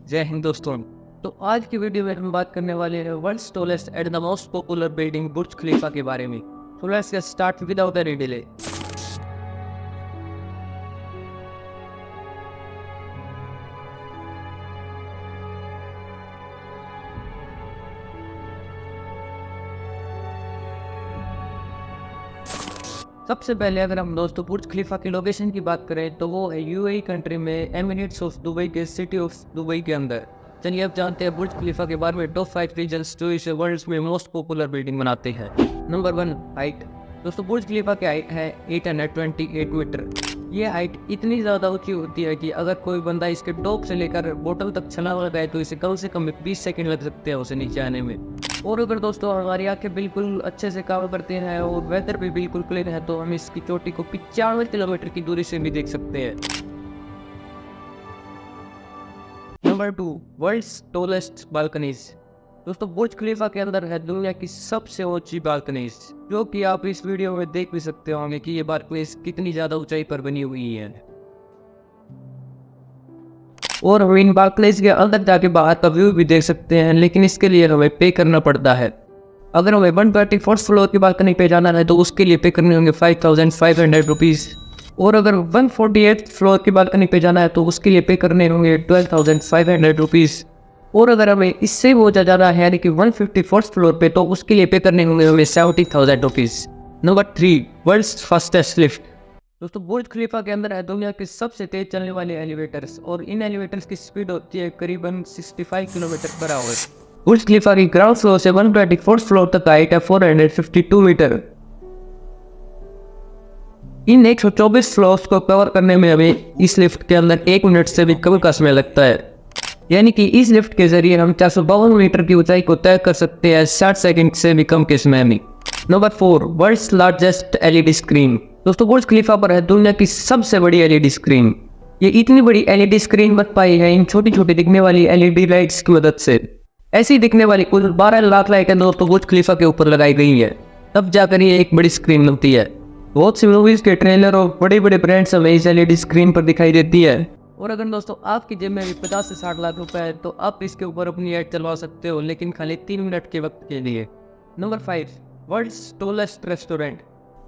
जय हिंद दोस्तों। तो आज की वीडियो में हम बात करने वाले हैं world's tallest and the most popular building Burj Khalifa के बारे में। So let's get start without any delay. सबसे पहले अगर हम दोस्तों बुर्ज खलीफा की लोकेशन की बात करें तो वो है यूएई कंट्री में एमिरेट्स ऑफ दुबई के सिटी ऑफ दुबई के अंदर। चलिए अब जानते हैं बुर्ज खलीफा के बारे में टॉप 5 रीजंस जो इसे वर्ल्ड में मोस्ट पॉपुलर बिल्डिंग बनाते हैं। Number 1, height. दोस्तों बुर्ज खलीफा की हाइट है 828 मीटर। ये हाइट इतनी ज़्यादा ऊंची होती है कि अगर कोई बंदा इसके टॉप से लेकर बॉटम तक छलांग लगाए तो इसे कम से कम 20 सेकंड लग सकते हैं उसे नीचे आने में। और अगर दोस्तों हमारी आंखें बिल्कुल अच्छे से काम करते हैं और वेदर भी बिल्कुल क्लियर है तो हम इसकी चोटी को 95 किलोमीटर की दूरी से भी देख सकते हैं। Number 2, world's tallest balconies. दोस्तों बुर्ज खलीफा के अंदर है दुनिया की सबसे ऊंची बालकनीज, जो कि आप इस वीडियो में देख भी सकते होंगे कि ये बालकनीज कितनी ज्यादा ऊंचाई पर बनी हुई है। और हम इन बालकनीज के अंदर जाके बाहर का व्यू भी देख सकते हैं, लेकिन इसके लिए हमें पे करना पड़ता है। अगर हमें 134th फ्लोर की बालकनी पे जाना है तो उसके लिए पे करने होंगे 5500 रुपीज़। और अगर 148th फ्लोर की बालकनी पे जाना है तो उसके लिए पे करने होंगे 12,500 रुपीज़। और अगर हमें इससे वो जाना है यानी कि 154th फ्लोर पे तो उसके लिए पे करने होंगे हमें 70,000 rupees. Number 3, world's fastest lift. दोस्तों बुर्ज खलीफा के अंदर है दुनिया के सबसे तेज चलने वाले एलिवेटर्स, और इन एलिवेटर्स की स्पीड होती है करीबन 65 किलोमीटर पर आवर। बुर्ज खलीफा की ग्राउंड फ्लोर से 124th फ्लोर तक हाइट है 452 मीटर। इन 124 फ्लोर्स को कवर करने में हमें इस लिफ्ट के अंदर 1 मिनट से भी कम का समय लगता है, यानी कि इस लिफ्ट के जरिए हम 452 मीटर की ऊंचाई को तय कर सकते हैं 60 सेकंड से भी कम के समय में। Number 4, world's largest LED screen. दोस्तों बुर्ज खलीफा पर है दुनिया की सबसे बड़ी एलईडी स्क्रीन। ये इतनी बड़ी एलईडी स्क्रीन बन पाई है इन छोटी छोटी दिखने वाली एलईडी लाइट्स की मदद से। ऐसी दिखने वाली कुल 12 लाख लाइटें दोस्तों बुर्ज खलीफा के ऊपर लगाई गई है, तब जाकर ये एक बड़ी स्क्रीन बनती है। बहुत सी मूवीज के ट्रेलर और बड़े बड़े ब्रांड्स हमें इस एलईडी स्क्रीन पर दिखाई देती है। और अगर दोस्तों आपकी जेब में भी 50 से 60 लाख रुपए है तो आप इसके ऊपर अपनी ऐड चलवा सकते हो, लेकिन खाली 3 मिनट के वक्त के लिए। Number 5, world's tallest restaurant.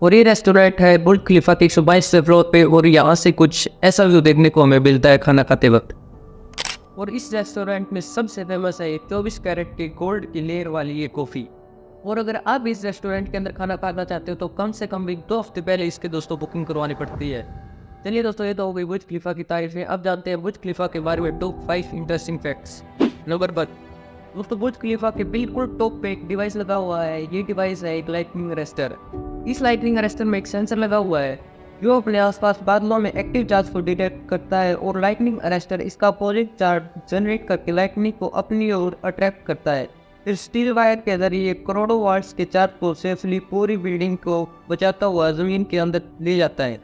और ये रेस्टोरेंट है बुर्ज खलीफा के 122 फ्लोर पे, और यहाँ से कुछ ऐसा व्यू देखने को हमें मिलता है खाना खाते वक्त। और इस रेस्टोरेंट में सबसे फेमस है 24 कैरेट की गोल्ड की लेयर वाली ये कॉफ़ी। और अगर आप इस रेस्टोरेंट के अंदर खाना खाना चाहते हो तो कम से कम भी 2 हफ्ते पहले इसके दोस्तों बुकिंग करवानी पड़ती है। चलिए दोस्तों, ये तो हो गई बुर्ज खलीफा की तारीफें। अब जानते हैं बुर्ज खलीफा के बारे में टॉप 5 इंटरेस्टिंग फैक्ट्स। नंबर 1, दोस्तों बुर्ज खलीफा के बिल्कुल टॉप पे एक डिवाइस लगा हुआ है। ये डिवाइस है एक लाइटनिंग अरेस्टर। इस लाइटनिंग अरेस्टर में एक सेंसर लगा हुआ है जो अपने आसपास बादलों में एक्टिव चार्ज को डिटेक्ट करता है, और लाइटनिंग अरेस्टर इसका अपोजिट चार्ज जनरेट करके लाइटनिंग को अपनी ओर अट्रैक्ट करता है। फिर स्टील वायर के जरिए करोड़ों वाट्स के चार्ज को सेफली पूरी बिल्डिंग को बचाता हुआ जमीन के अंदर ले जाता है।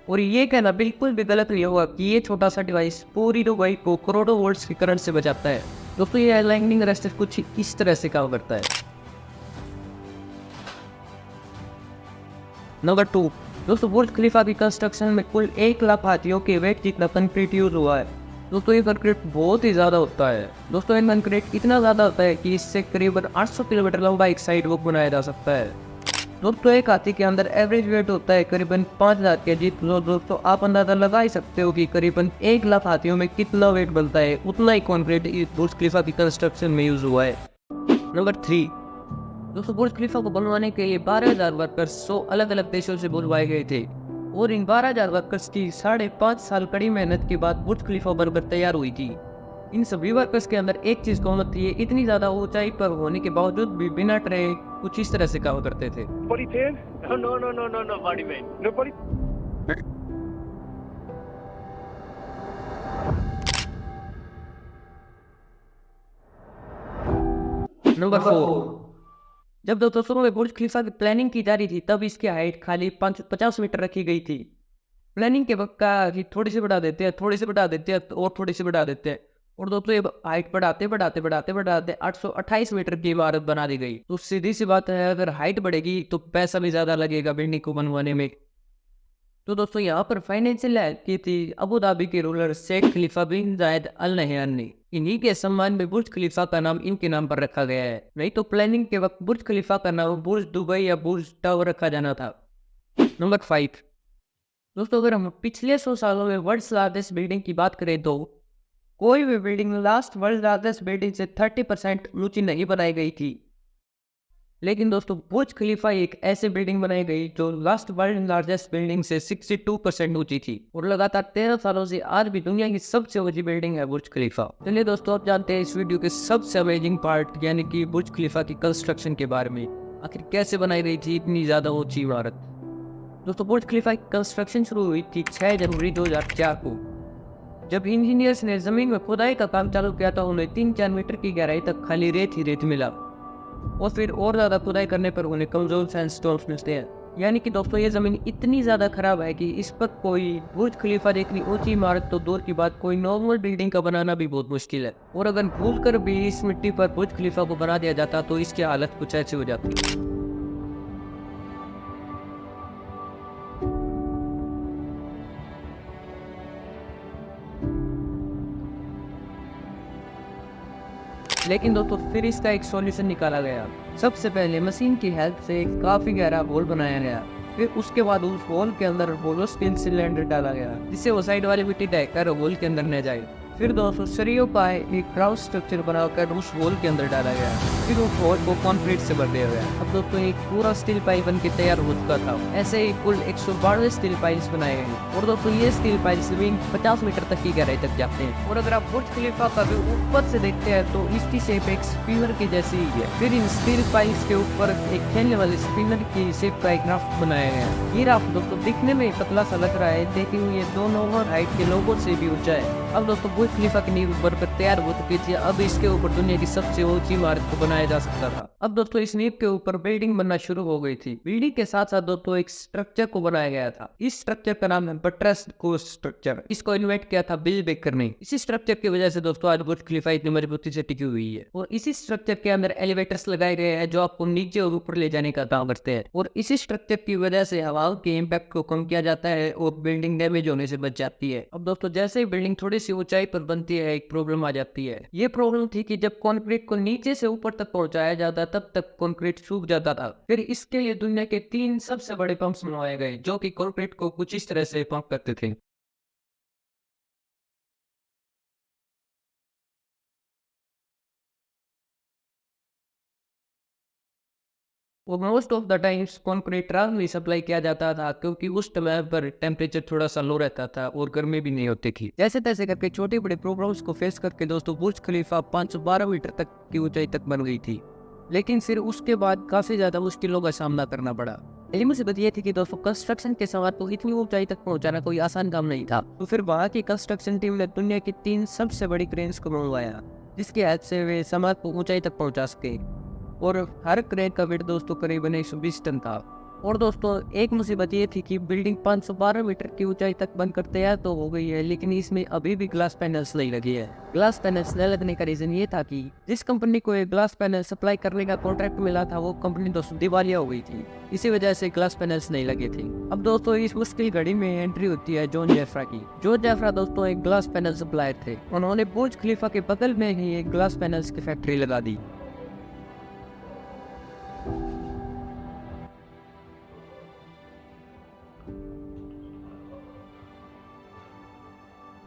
और ये कहना बिल्कुल भी गलत नहीं होगा कि ये छोटा सा डिवाइस पूरी दुबई को करोड़ों वोल्ट्स की करंट से बचाता है। दोस्तों ये लाइटनिंग अरेस्टर कुछ इस तरह से काम करता है। नंबर 2, दोस्तों बुर्ज खलीफा की कंस्ट्रक्शन में कुल 1 लाख हाथियों के वेट जितना कंक्रीट यूज हुआ है। दोस्तों ये कंक्रीट बहुत ही ज़्यादा होता है। दोस्तों ये कंक्रीट इतना ज़्यादा होता है कि इससे करीबन 800 किलोमीटर लंबा एक साइड वॉक बनाया जा सकता है। दोस्तों एक हाथी के अंदर एवरेज वेट होता है करीबन 5000 kg। तो दोस्तों आप अंदाजा लगा ही सकते हो कि करीबन 1 लाख हाथियों में कितना वेट बनता है। उतना ही कंक्रीट इस बुर्ज खलीफा की कंस्ट्रक्शन में यूज हुआ है। नंबर 3, दोस्तों बुर्ज खलीफा को बनवाने के लिए 12,000 वर्कर्स 100 अलग अलग देशों से बुलवाए गए थे, और इन 12,000 वर्कर्स की 5.5 साल कड़ी मेहनत के बाद बुर्ज खलीफा बनकर तैयार हुई थी। इन सभी वर्कर्स के अंदर एक चीज कॉमन थी, ये इतनी ज्यादा ऊंचाई पर होने के बावजूद भी बिना डरे कुछ इस तरह से काम करते थे। Nobody paid? Oh, no, nobody paid. Nobody? Number 4, जब दोस्तों में बुर्ज खलीफा की प्लानिंग की जा रही थी तब इसकी हाइट खाली 50 मीटर रखी गई थी। प्लानिंग के वक्त का कि थोड़ी सी बढ़ा देते हैं, थोड़ी सी बढ़ा देते हैं और थोड़ी सी बढ़ा देते हैं, और दोस्तों ये हाइट बढ़ाते बढ़ाते बढ़ाते बढ़ाते 828 मीटर की इमारत बना दी गई। तो सीधी सी बात है, अगर हाइट बढ़ेगी तो पैसा भी ज़्यादा लगेगा बिल्डिंग को बनवाने में। तो दोस्तों यहाँ पर फाइनेंशियल हेल्प की थी अबू धाबी के रूलर शेख खलीफा बिन जायद अल नहयान ने। इन्हीं के सम्मान में बुर्ज खलीफा का नाम इनके नाम पर रखा गया है। नहीं तो प्लानिंग के वक्त बुर्ज खलीफा का नाम बुर्ज दुबई या बुर्ज टावर रखा जाना था। नंबर 5 दोस्तों, अगर हम पिछले 100 सालों में वर्ल्ड लार्जेस्ट बिल्डिंग की बात करें तो कोई भी building last world largest building से 30% ऊंची नहीं बनाई गई थी। लेकिन दोस्तों बुर्ज खलीफा एक ऐसी बिल्डिंग बनाई गई जो लास्ट वर्ल्ड लार्जेस्ट बिल्डिंग से 62% ऊंची थी और लगातार 13 सालों से आज भी दुनिया की सबसे ऊंची बिल्डिंग है बुर्ज खलीफा। चलिए दोस्तों, आप जानते हैं इस वीडियो के सबसे अमेजिंग पार्ट यानी कि बुर्ज खलीफा की कंस्ट्रक्शन के बारे में। आखिर कैसे बनाई गई थी इतनी ज्यादा ऊंची इमारत। दोस्तों बुर्ज खलीफा की कंस्ट्रक्शन शुरू हुई थी 6 जनवरी 2004 को। जब इंजीनियर्स ने जमीन में खुदाई का काम चालू किया तो उन्हें 3-4 मीटर की गहराई तक खाली रेत ही रेत मिला और फिर और ज्यादा खुदाई करने पर उन्हें कमजोर सैंडस्टोन्स मिलते हैं। यानी कि दोस्तों ये जमीन इतनी ज्यादा खराब है कि इस पर कोई बुर्ज खलीफा जितनी ऊंची इमारत तो दूर की बात, कोई नॉर्मल बिल्डिंग का बनाना भी बहुत मुश्किल है। और अगर भूल कर भी इस मिट्टी पर बुर्ज खलीफा को बना दिया जाता तो इसकी हालत कुछ ऐसी हो जाती। लेकिन दोस्तों फिर इसका एक सॉल्यूशन निकाला गया। सबसे पहले मशीन की हेल्प से एक काफी गहरा होल बनाया गया। फिर उसके बाद उस होल के अंदर होलो स्टील सिलेंडर डाला गया जिससे वो साइड वाली मिट्टी ढककर होल के अंदर न जाए। फिर दोस्तों सरियों का एक ग्राउंड स्ट्रक्चर बनाकर उस होल के अंदर डाला गया। फिर उस होल को कंक्रीट से भर दिया गया। अब दोस्तों एक पूरा स्टील पाइप बन के तैयार हो चुका था। ऐसे ही कुल 112 स्टील पाइप्स बनाए गए और दोस्तों ये स्टील पाइप जमीन 50 मीटर तक की गहराई तक जाते हैं। और अगर आप बुर्ज खलीफा का व्यू ऊपर से देखते हैं तो इसकी शेप एक स्पिनर की जैसी ही है। फिर इन स्टील पाइप्स के ऊपर एक खेलने वाले स्पिनर की शेप का एक राफ्ट बनाया गया। ये राफ्ट दोस्तों दिखने में पतला सा लग रहा है लेकिन ये दोनों हाइट के लोगों से भी ऊंचा है। अब दोस्तों बुर्ज खलीफा की नींव ऊपर पर तैयार हो चुकी थी। अब इसके ऊपर दुनिया की सबसे ऊंची इमारत को बनाया जा सकता था। अब दोस्तों इस नींव के ऊपर बिल्डिंग बनना शुरू हो गई थी। बिल्डिंग के साथ साथ दोस्तों एक स्ट्रक्चर को बनाया गया था। इस स्ट्रक्चर का नाम है बट्रेस कोस्ट स्ट्रक्चर। इसको इन्वेंट किया था बिल बेकर ने। इसी स्ट्रक्चर की वजह से दोस्तों आज बुर्ज खलीफा इतनी मजबूती से टिकी हुई है। और इसी स्ट्रक्चर के अंदर एलिवेटर्स लगाए गए हैं जो आपको नीचे और ऊपर ले जाने का काम करते हैं। और इसी स्ट्रक्चर की वजह से हवाओं के इम्पैक्ट को कम किया जाता है और बिल्डिंग डैमेज होने से बच जाती है। अब दोस्तों जैसे ही बिल्डिंग थोड़ी सी ऊंचाई पर बनती है एक प्रॉब्लम आ जाती है। ये प्रॉब्लम थी कि जब कंक्रीट को नीचे से ऊपर तक पहुंचाया जाता तब तक कंक्रीट सूख जाता था। फिर इसके लिए दुनिया के 3 सबसे बड़े पंप्स बनवाए गए जो कि कंक्रीट को कुछ इस तरह से पंप करते थे। और most of the times concrete रात में सप्लाई किया जाता था क्योंकि उस समय पर टेम्परेचर थोड़ा सा लो रहता था और गर्मी भी नहीं होती थी। जैसे तैसे करके छोटे बड़े प्रॉब्लम्स को फेस करके दोस्तों बुर्ज खलीफा 512 मीटर तक की ऊंचाई तक बन गई थी। लेकिन फिर उसके बाद काफी ज्यादा मुश्किलों का सामना करना पड़ा। पहली मुसीबत ये थी कि दोस्तों कंस्ट्रक्शन के सामान को इतनी ऊंचाई तक पहुंचाना कोई आसान काम नहीं था। तो फिर वहाँ की कंस्ट्रक्शन टीम ने दुनिया की 3 सबसे बड़ी क्रेन्स को मंगवाया जिसकी हेल्प से वे सामान को ऊंचाई तक पहुंचा सके। और हर क्रेन का वेट दोस्तों करीबन 120 टन था। और दोस्तों एक मुसीबत ये थी कि बिल्डिंग 512 मीटर की ऊंचाई तक बनकर तैयार तो हो गई है लेकिन इसमें अभी भी ग्लास पैनल्स नहीं लगी है। ग्लास पैनल्स न लगने का रीजन ये था कि जिस कंपनी को ये ग्लास पैनल सप्लाई करने का कॉन्ट्रैक्ट मिला था वो कंपनी दोस्तों दिवालिया हो गई थी। इसी वजह से ग्लास पैनल्स नहीं लगे थे। अब दोस्तों इस मुश्किल घड़ी में एंट्री होती है जॉन जेफ्रा की। जॉन जेफ्रा दोस्तों एक ग्लास पैनल सप्लायर थे। उन्होंने बुर्ज खलीफा के बगल में ही एक ग्लास पैनल्स की फैक्ट्री लगा दी।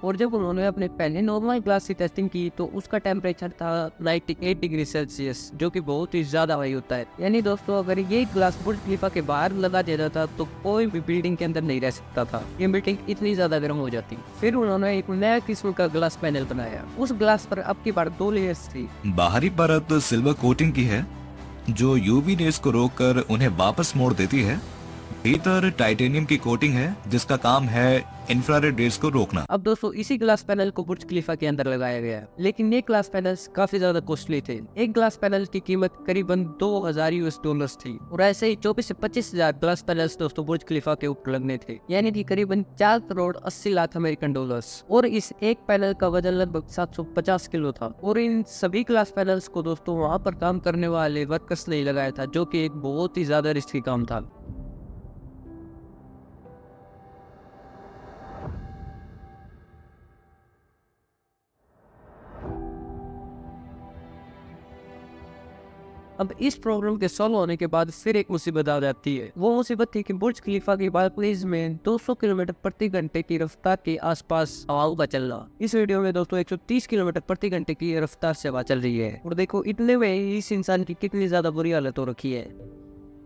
और जब उन्होंने अपने पहले नॉर्मल ग्लास की टेस्टिंग की तो उसका टेम्परेचर था 98 डिग्री सेल्सियस जो कि बहुत ही ज़्यादा हाई होता है। यानी दोस्तों अगर ये ग्लास बुर्ज खलीफा के बाहर लगा दिया जाता तो कोई भी बिल्डिंग के अंदर नहीं रह सकता था। ये बिल्डिंग इतनी ज़्यादा गर्म हो जाती। फिर उन्होंने एक नया किस्म का ग्लास पैनल बनाया। उस ग्लास पर अब की बार 2 लेयर्स थी। बाहरी परत सिल्वर कोटिंग की है जो यूवी रेज को रोककर उन्हें वापस मोड़ देती है। भीतर टाइटेनियम की कोटिंग है जिसका काम है इंफ्रारेड रेज को रोकना। अब दोस्तों इसी ग्लास पैनल को बुर्ज खलीफा के अंदर लगाया गया है लेकिन ये ग्लास पैनल्स काफी ज्यादा कॉस्टली थे। एक ग्लास पैनल की कीमत करीबन $2000 थी और ऐसे ही 24 से 25,000 ग्लास पैनल्स दोस्तों बुर्ज खलीफा के ऊपर लगने थे यानी कि करीबन 4 करोड़ 80 लाख अमेरिकन डॉलर्स। और इस एक पैनल का वजन लगभग 750 किलो था। और इन सभी ग्लास पैनल्स को दोस्तों वहाँ पर काम करने वाले वर्कर्स ने लगाया था जो की एक बहुत ही ज्यादा रिस्की काम था। अब इस प्रॉब्लम के सॉल्व होने के बाद फिर एक मुसीबत आ जाती है। वो मुसीबत थी कि बुर्ज खलीफा की बालकनीज में 200 किलोमीटर प्रति घंटे की रफ्तार के आसपास हवाओं का चलना। इस वीडियो में दोस्तों 130 किलोमीटर प्रति घंटे की रफ्तार से हवा चल रही है और देखो इतने में इस इंसान की कितनी ज्यादा बुरी हालत हो रखी है।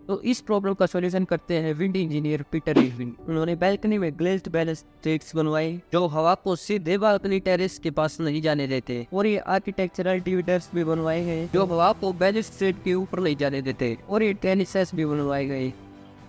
तो इस प्रॉब्लम का सॉल्यूशन करते हैं विंड इंजीनियर पीटर इरविन। उन्होंने बालकनी में ग्लेज्ड बैलेंस प्लेट्स बनवाए जो हवा को सीधे बालकनी टेरेस के पास नहीं जाने देते, और ये आर्किटेक्चरल डिवाइडर्स भी बनवाए हैं जो हवा को बैलेंस प्लेट के ऊपर नहीं जाने देते, और ये टेनिसेस भी बनवाए गए।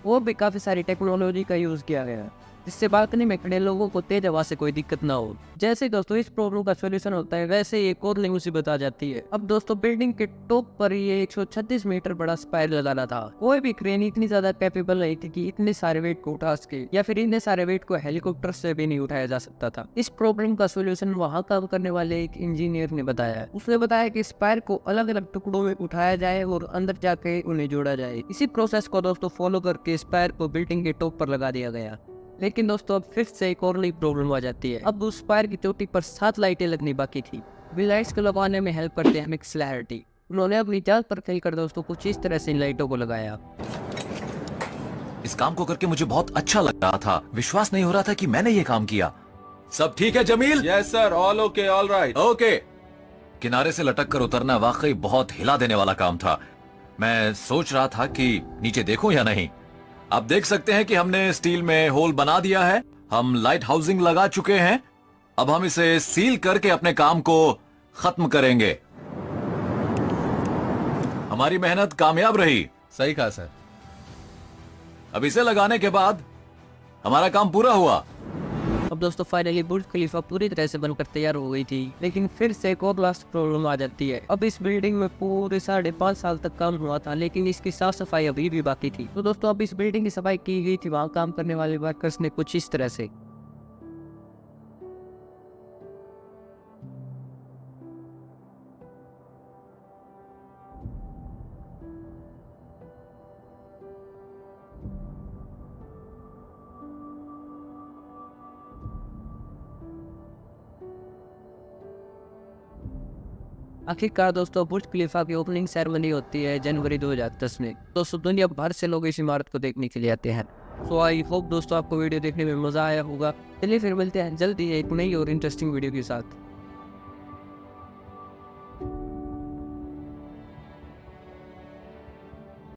और भी काफी सारी टेक्नोलॉजी का यूज किया गया जिससे बालकनी में खड़े लोगों को तेज हवा से कोई दिक्कत ना हो। जैसे दोस्तों इस प्रॉब्लम का सॉल्यूशन होता है वैसे ही एक और नई मुसीबत आ जाती है। अब दोस्तों बिल्डिंग के टॉप पर ये 136 मीटर बड़ा स्पायर लगाना था। कोई भी क्रेन इतनी ज्यादा कैपेबल नहीं थी कि इतने सारे वेट को उठा सके, या फिर इतने सारे वेट को हेलीकॉप्टर से भी नहीं उठाया जा सकता था। इस प्रॉब्लम का सोल्यूशन वहाँ काम करने वाले एक इंजीनियर ने बताया। उसने बताया कि स्पायर को अलग अलग टुकड़ों में उठाया जाए और अंदर जाके उन्हें जोड़ा जाए। इसी प्रोसेस को दोस्तों फॉलो करके स्पायर को बिल्डिंग के टॉप पर लगा दिया गया। लेकिन दोस्तों अब फिर से एक और नई प्रॉब्लम आ जाती है। अब उस स्पायर की चोटी पर 7 लाइटें लगनी बाकी थी। लाइट्स को लगाने में हेल्प करते हैं हमें क्लैरिटी। उन्होंने अपनी जाल पर खेलकर दोस्तों कुछ इस तरह से इन लाइटों को लगाया। इस काम को करके मुझे बहुत अच्छा लग रहा था। विश्वास नहीं हो रहा था कि मैंने ये काम किया। सब ठीक है Jameel? Yes sir, all okay, all right. Okay. किनारे से लटक कर उतरना वाकई बहुत हिला देने वाला काम था। मैं सोच रहा था कि नीचे देखूं या नहीं। आप देख सकते हैं कि हमने स्टील में होल बना दिया है। हम लाइट हाउसिंग लगा चुके हैं। अब हम इसे सील करके अपने काम को खत्म करेंगे। हमारी मेहनत कामयाब रही। सही कहा सर। अब इसे लगाने के बाद हमारा काम पूरा हुआ। अब दोस्तों फाइनली बुर्ज खलीफा पूरी तरह से बनकर तैयार हो गई थी, लेकिन फिर से एक और लास्ट प्रॉब्लम आ जाती है। अब इस बिल्डिंग में पूरे 5.5 साल तक काम हुआ था, लेकिन इसकी साफ सफाई अभी भी बाकी थी। तो दोस्तों अब इस बिल्डिंग की सफाई की गई थी वहाँ काम करने वाले वर्कर्स ने कुछ इस तरह से। आखिरकार दोस्तों बुर्ज खलीफा की ओपनिंग सेरेमनी होती है जनवरी 2010 में। दोस्तों दुनिया भर से लोग इस इमारत को देखने के लिए आते हैं। सो आई होप दोस्तों आपको वीडियो देखने में मजा आया होगा। चलिए फिर मिलते हैं जल्दी एक नई और इंटरेस्टिंग वीडियो के साथ।